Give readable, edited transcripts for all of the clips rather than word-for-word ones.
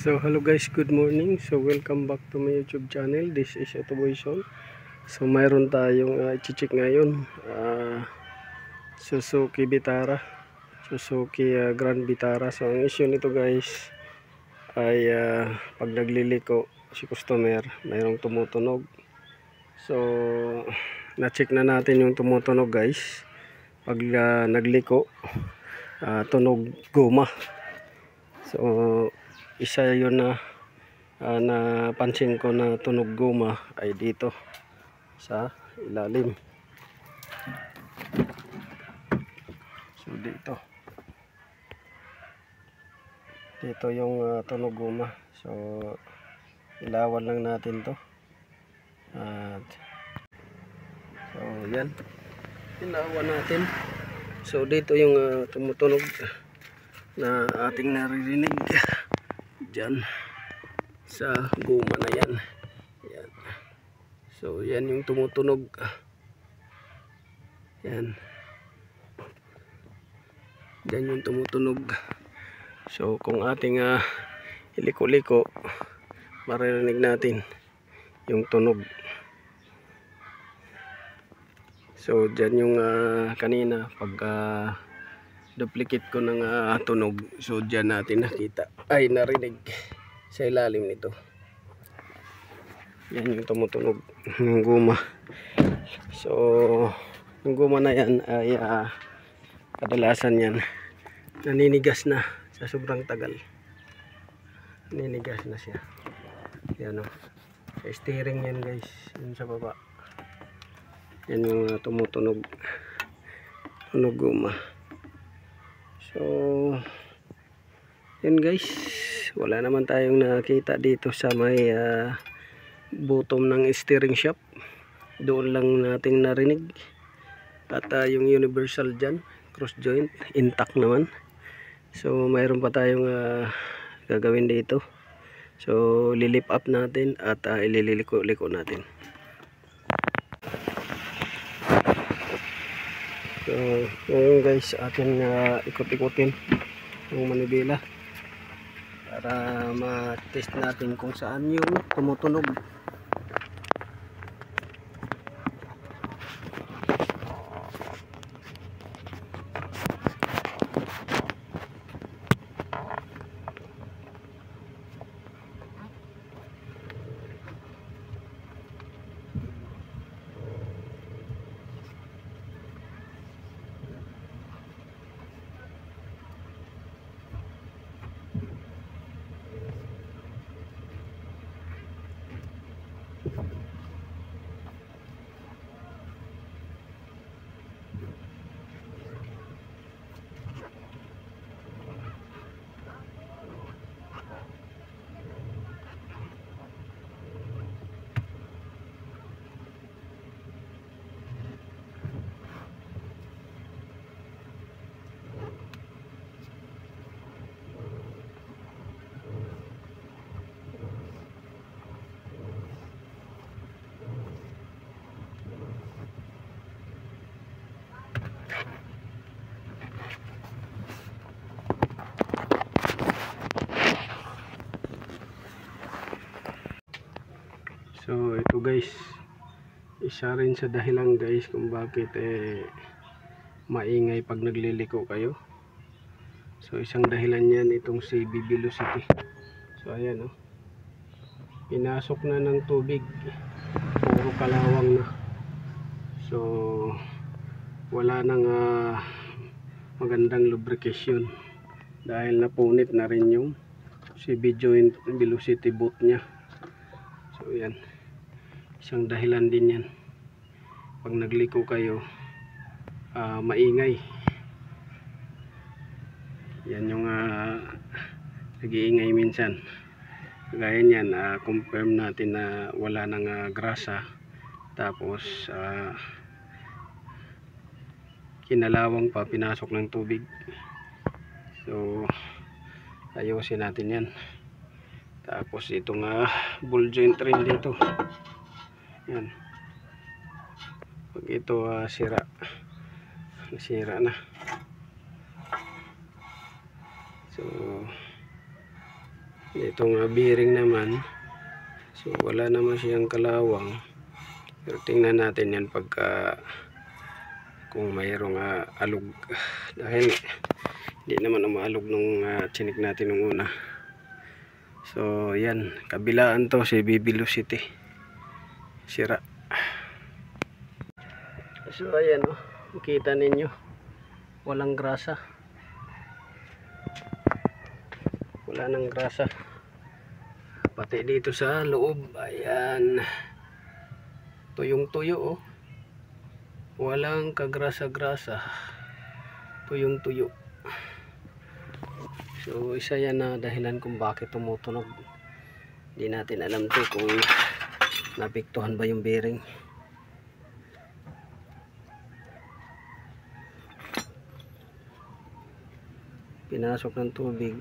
So hello guys, good morning. So welcome back to my YouTube channel. This is Otoboyson. So mayroon tayong i-check ngayon, Suzuki Vitara, Suzuki Grand Vitara. So ang issue nito guys ay pag nagliliko si customer, mayroong tumutunog. So na-check na natin yung tumutunog guys. Pag nagliko, tunog guma. So isa yun na napansin ko na tunog guma ay dito sa ilalim. So dito yung tunog guma. So ilawan lang natin to. At so yan, ilawan natin. So dito yung tumutunog na ating naririnig dyan sa guma na yan. Yan. So yan yung tumutunog. Yan. Yan yung tumutunog. So kung ating iliko-liko, maririnig natin yung tunog. So dyan yung kanina pag duplicate ko ng tunog, so dyan natin nakita ay narinig sa ilalim nito. Yan yung tumutunog ng guma. So yung guma na yan ay kadalasan yan naninigas na sa sobrang tagal. Naninigas na siya. Yan o, sa steering yan guys, yun sa baba. Yan yung tumutunog, tunog guma. So yun guys, wala naman tayong nakita dito sa may bottom ng steering shaft. Doon lang natin narinig. At yung universal dyan, cross joint, intact naman. So mayroon pa tayong gagawin dito. So lilip up natin at ililiko-liko natin. So ngayon guys, atin ikot-ikotin yung manibela para ma-test natin kung saan yung tumutunog. So ito guys, isa rin sa dahilan guys kung bakit maingay pag nagliliko kayo. So isang dahilan yan itong CB velocity. So ayan oh, pinasok na ng tubig, puro kalawang na. So wala nang magandang lubrication dahil napunit na rin yung CB joint velocity boot nya. So yan, isang dahilan din yan pag nagliko kayo maingay. Yan yung nag-iingay minsan. Gaya niyan, confirm natin na wala nang grasa, tapos kinalawang pa, pinasok ng tubig. So ayusin natin yan. Tapos itong ball joint rin dito, yan, pag ito nasira na. So Itong bearing naman, so wala naman siyang kalawang, pero tingnan natin yan pagka kung mayroong alog, dahil hindi naman umaalog nung chinik natin nung una. So yan, kabilaan to si CB Velocity, sira. So ayan o, makita ninyo walang grasa, wala nang grasa, pati dito sa loob, ayan, tuyong tuyo, walang kagrasa-grasa, tuyong tuyo. So isa yan na dahilan kung bakit tumutunog. Hindi natin alam to kung napiktuhan ba yung bearing. Pinasok ng tubig,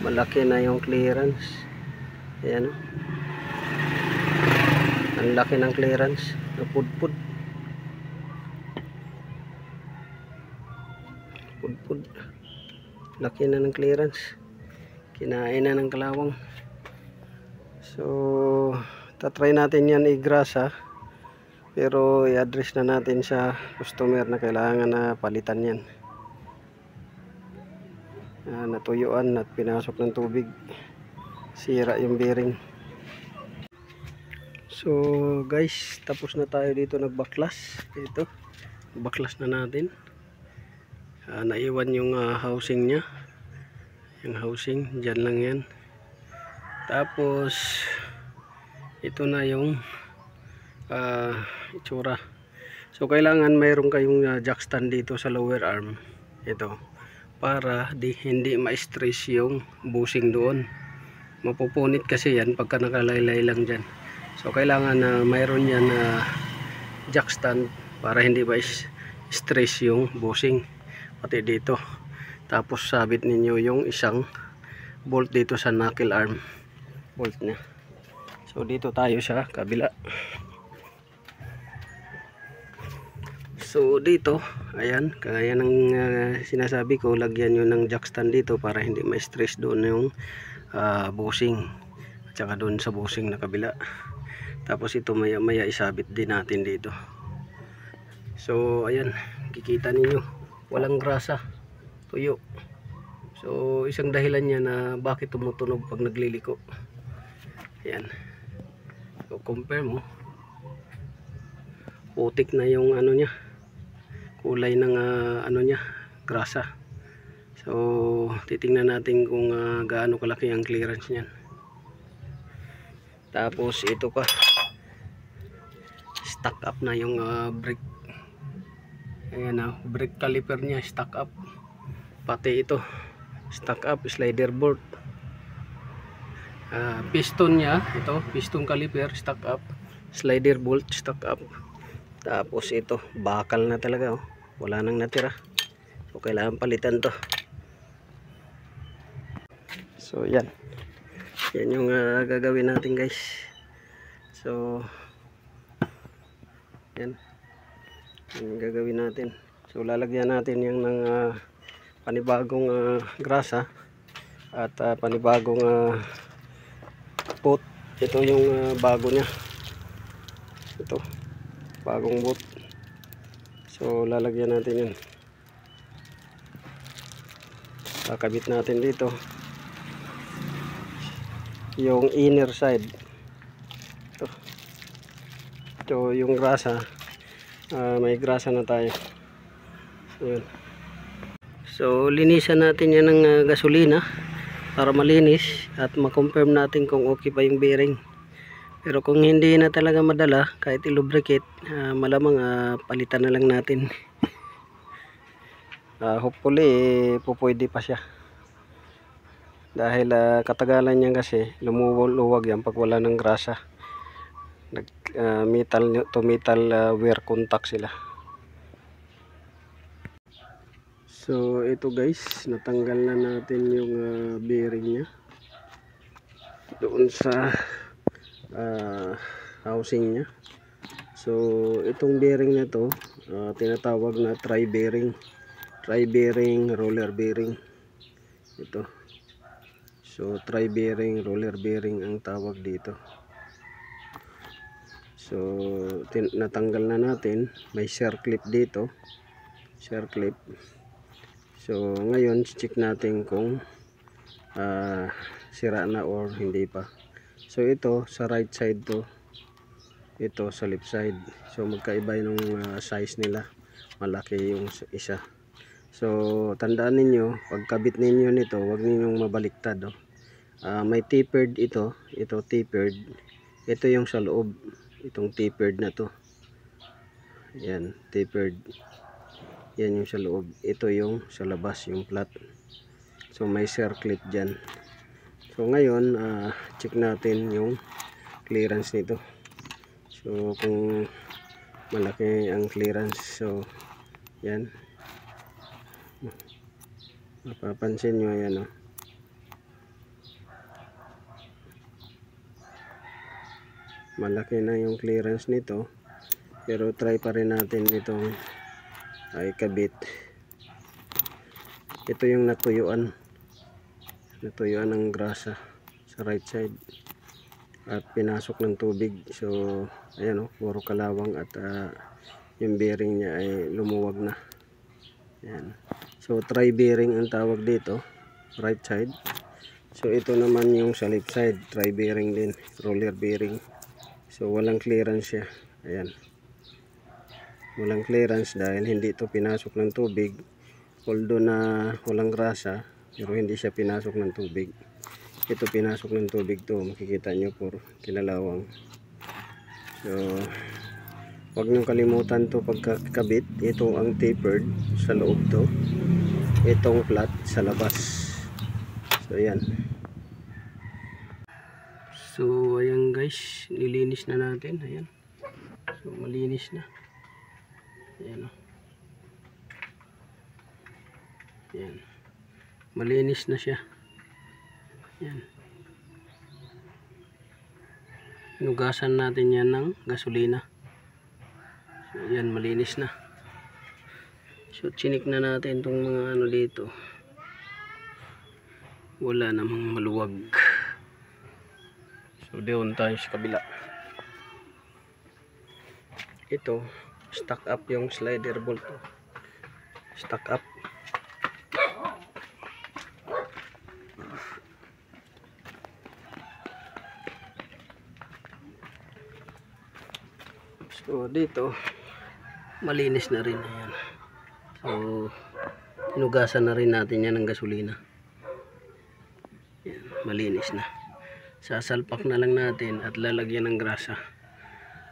malaki na yung clearance. Ayan, ang laki ng clearance, napudpud, laki na ng clearance, kinain na ng kalawang. So tatry natin yan igrasa, pero i-address na natin sa customer na kailangan na palitan yan. Natuyuan at pinasok ng tubig, sira yung bearing. So guys, tapos na tayo dito, nagbaklas. Ito, baklas na natin. Naiwan yung housing nya, yung housing dyan lang yan. Tapos ito na yung itsura. So kailangan mayroon kayong jack stand dito sa lower arm, ito, para hindi ma-stress yung bushing doon. Mapupunit kasi yan pagka nakalaylay lang dyan. So kailangan na mayroon yan jack stand para hindi ma-stress yung bushing, pati dito. Tapos sabit ninyo yung isang bolt dito sa knuckle arm bolt nya. So dito tayo sa kabila. So dito, ayan, kaya ng sinasabi ko, lagyan nyo ng jack stand dito para hindi ma-stress doon yung bushing, at saka doon sa bushing na kabila. Tapos ito maya maya isabit din natin dito. So ayan, kikita ninyo walang grasa, tuyo. So isang dahilan niya na bakit tumutunog pag nagliliko. Ayan, so compare mo, putik na yung ano nya, kulay ng ano nya, grasa. So titingnan natin kung gaano kalaki ang clearance niyan. Tapos ito pa, stuck up na yung brake. Ayan na, brake caliper nya stuck up. Pati ito stuck up, slider bolt, piston nya, ito piston caliper stuck up, slider bolt stuck up. Tapos ito bakal na talaga, wala nang natira. So kailangan palitan to. So yan yung gagawin natin guys. So yan yung gagawin natin. So lalagyan natin yung ng panibagong grasa at panibagong boot. Ito yung bago nya, ito bagong boot. So lalagyan natin yan, kakabit natin dito yung inner side. Ito yung grasa, may grasa na tayo. Ayan. So linisan natin yan ng gasolina para malinis at ma-confirm natin kung okay pa yung bearing. Pero kung hindi na talaga madala, kahit i-lubricate, malamang palitan na lang natin. Hopefully pupwede pa siya, dahil katagalan niya kasi lumuwag yan pag wala ng grasa. Metal to metal wear contact sila. So ito guys, natanggal na natin yung bearing nya doon sa housing nya. So itong bearing na to tinatawag na tri bearing. tri-bearing, roller bearing. Ito. So tri-bearing, roller bearing ang tawag dito. So natanggal na natin. May circlip dito. Circlip. So ngayon check natin kung sira na or hindi pa. So ito sa right side to, ito sa left side. So magkaiba yung size nila. Malaki yung isa. So tandaan ninyo, pagkabit ninyo nito, huwag ninyong mabaliktad. May tapered ito tapered. Ito yung sa loob, itong tapered na to. Yan, tapered. Yan yung sa loob. Ito yung sa labas, yung flat. So may circlip dyan. So ngayon check natin yung clearance nito. So kung malaki ang clearance, so yan, mapapansin nyo, yan malaki na yung clearance nito, pero try pa rin natin itong ikabit. Ito yung natuyuan ng grasa sa right side at pinasok ng tubig. So ayan puro kalawang at yung bearing niya ay lumuwag na. Yan. So tri-bearing ang tawag dito, right side. So ito naman yung sa left side, tri-bearing din, roller bearing. So walang clearance siya. Ayan. Walang clearance dahil hindi ito pinasok ng tubig. Although na walang grasa, pero hindi siya pinasok ng tubig. Ito pinasok ng tubig to, makikita nyo puro kilalawang. So huwag nyo kalimutan to pagkakabit. Ito ang tapered sa loob to, itong flat sa labas. So ayan. So ayan guys, nilinis na natin. Ayan. So malinis na. Ayan Ayan. Malinis na siya. Ayan. Inugasan natin yan ng gasolina. So ayan, malinis na. So chinik na natin itong mga dito. Wala namang maluwag. So doon tayo sa kabila. Ito, stuck up yung slider bolt. Stuck up. So dito malinis na rin. Ayan. So inugasan na rin natin yan ng gasolina. Ayan, malinis na. Sasalpak na lang natin at lalagyan ng grasa.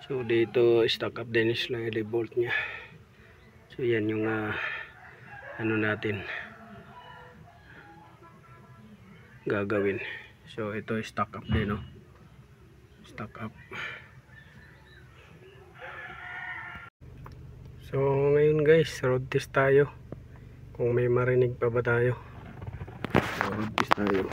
So dito stuck up din yung slider bolt nya. So yan yung ano natin gagawin. So ito stuck up din, stuck up. So ngayon guys, road test tayo. Kung may marinig pa ba tayo. So, road test tayo.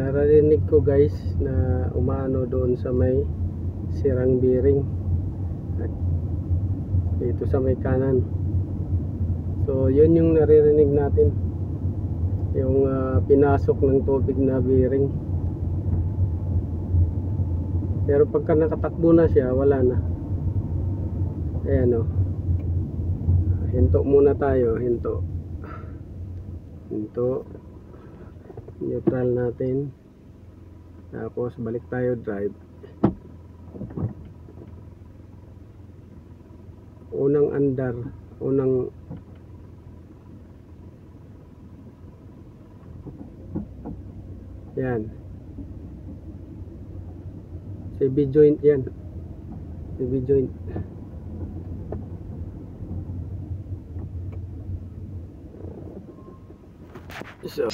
Narinig ko guys na umaano doon sa may sirang bearing at dito sa may kanan. So yun yung naririnig natin, yung pinasok ng tubig na bearing. Pero pagka nakatakbo na siya, wala na. Ayan o. Hinto muna tayo, hinto. Neutral natin. Tapos balik tayo drive. Unang andar, yan. CB joint yan. CB joint. So